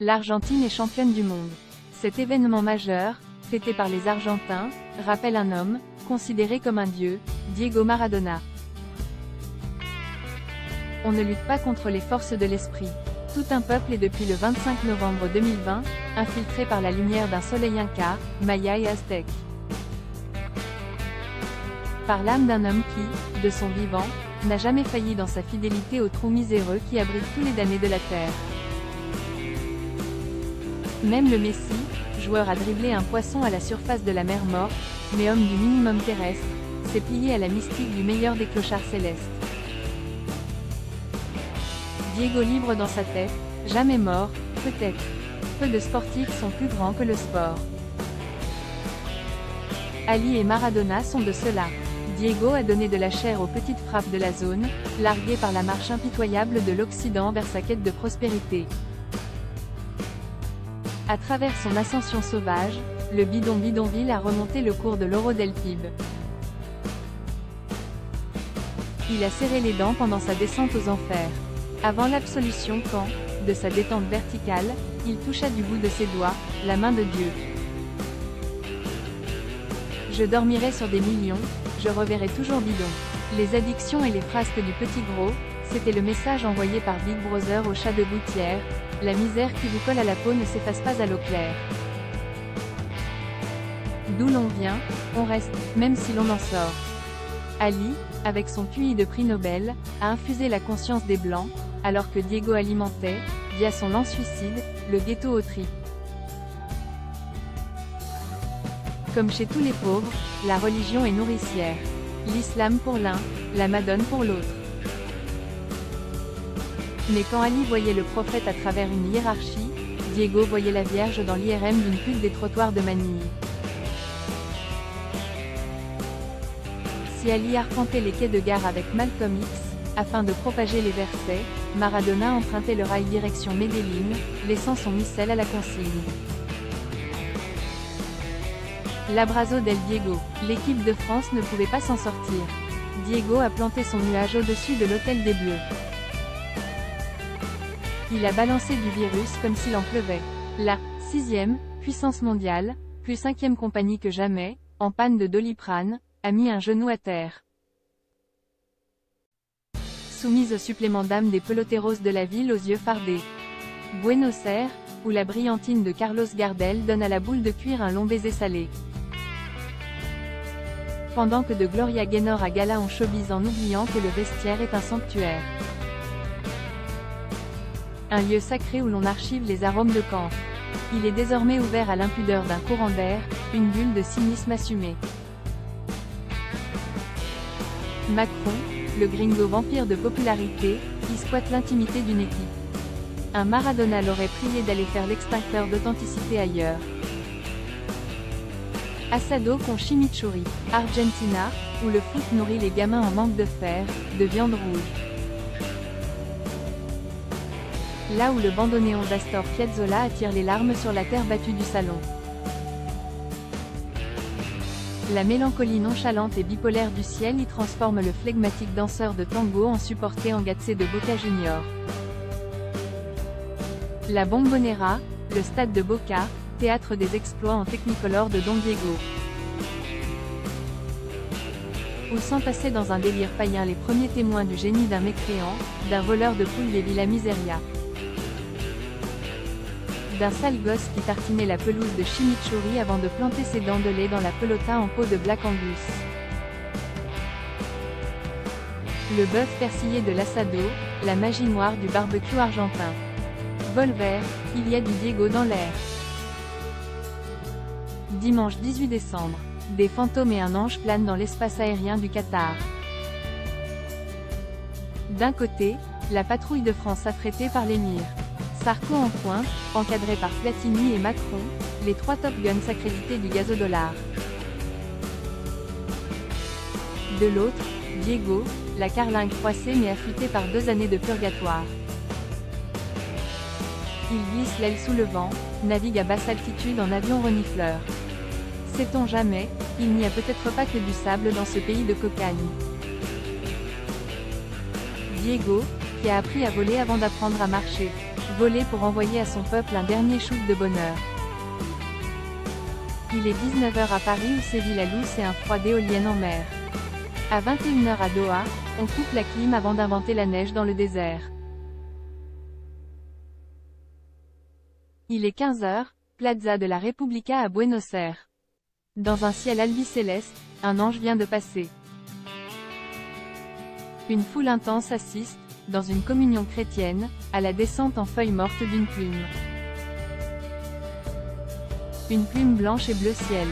L'Argentine est championne du monde. Cet événement majeur, fêté par les Argentins, rappelle un homme, considéré comme un dieu, Diego Maradona. On ne lutte pas contre les forces de l'esprit. Tout un peuple est depuis le 25 novembre 2020, infiltré par la lumière d'un soleil inca, maya et aztèque. Par l'âme d'un homme qui, de son vivant, n'a jamais failli dans sa fidélité au trou miséreux qui abrite tous les damnés de la terre. Même le Messi, joueur à dribbler un poisson à la surface de la mer Morte, mais homme du minimum terrestre, s'est plié à la mystique du meilleur des clochards célestes. Diego libre dans sa tête, jamais mort, peut-être. Peu de sportifs sont plus grands que le sport. Ali et Maradona sont de ceux-là. Diego a donné de la chair aux petites frappes de la zone, largué par la marche impitoyable de l'Occident vers sa quête de prospérité. À travers son ascension sauvage, le bidonville a remonté le cours de l'Oro del Pib. Il a serré les dents pendant sa descente aux enfers. Avant l'absolution quand, de sa détente verticale, il toucha du bout de ses doigts, la main de Dieu. Je dormirai sur des millions, je reverrai toujours bidon. Les addictions et les frasques du petit gros, c'était le message envoyé par Big Brother au chat de gouttière, la misère qui vous colle à la peau ne s'efface pas à l'eau claire. D'où l'on vient, on reste, même si l'on en sort. Ali, avec son QI de prix Nobel, a infusé la conscience des Blancs, alors que Diego alimentait, via son lance-suicide, le ghetto aux tripes. Comme chez tous les pauvres, la religion est nourricière. L'islam pour l'un, la madone pour l'autre. Mais quand Ali voyait le prophète à travers une hiérarchie, Diego voyait la Vierge dans l'IRM d'une pute des trottoirs de Manille. Si Ali arpentait les quais de gare avec Malcolm X, afin de propager les versets, Maradona empruntait le rail direction Medellín, laissant son missel à la consigne. L'Abrazo del Diego. L'équipe de France ne pouvait pas s'en sortir. Diego a planté son nuage au-dessus de l'hôtel des Bleus. Il a balancé du virus comme s'il en pleuvait. La 6e puissance mondiale, plus 5e compagnie que jamais, en panne de Doliprane, a mis un genou à terre. Soumise au supplément d'âme des peloteros de la ville aux yeux fardés. Buenos Aires, où la brillantine de Carlos Gardel donne à la boule de cuir un long baiser salé. Pendant que de Gloria Gaynor à gala en showbiz en oubliant que le vestiaire est un sanctuaire. Un lieu sacré où l'on archive les arômes de camphre. Il est désormais ouvert à l'impudeur d'un courant d'air, une bulle de cynisme assumé. Macron, le gringo vampire de popularité, qui squatte l'intimité d'une équipe. Un Maradona l'aurait prié d'aller faire l'extincteur d'authenticité ailleurs. Asado con chimichurri. Argentina, où le foot nourrit les gamins en manque de fer, de viande rouge. Là où le bandoneon d'Astor Piazzolla attire les larmes sur la terre battue du salon. La mélancolie nonchalante et bipolaire du ciel y transforme le flegmatique danseur de tango en supporté engazzé de Boca Juniors. La Bombonera, le stade de Boca, théâtre des exploits en technicolor de Don Diego. Où s'entassaient dans un délire païen les premiers témoins du génie d'un mécréant, d'un voleur de poules des Villa Miseria. D'un sale gosse qui tartinait la pelouse de chimichurri avant de planter ses dents de lait dans la pelota en peau de Black Angus. Le bœuf persillé de l'Asado, la magie noire du barbecue argentin. Volver, il y a du Diego dans l'air. Dimanche 18 décembre. Des fantômes et un ange planent dans l'espace aérien du Qatar. D'un côté, la patrouille de France affrétée par l'émir. Sarko en pointe, encadré par Platini et Macron, les 3 Top Guns accrédités du gazodollar. De l'autre, Diego, la carlingue froissée mais affûtée par 2 années de purgatoire. Il glisse l'aile sous le vent, navigue à basse altitude en avion renifleur. Sait-on jamais, il n'y a peut-être pas que du sable dans ce pays de cocagne. Diego, qui a appris à voler avant d'apprendre à marcher. voler pour envoyer à son peuple un dernier shoot de bonheur. Il est 19 h à Paris où sévit la louse et un froid d'éoliennes en mer. À 21 h à Doha, on coupe la clim avant d'inventer la neige dans le désert. Il est 15 h, Plaza de la República à Buenos Aires. Dans un ciel albicéleste, un ange vient de passer. Une foule intense assiste, dans une communion chrétienne, à la descente en feuilles mortes d'une plume. Une plume blanche et bleu ciel.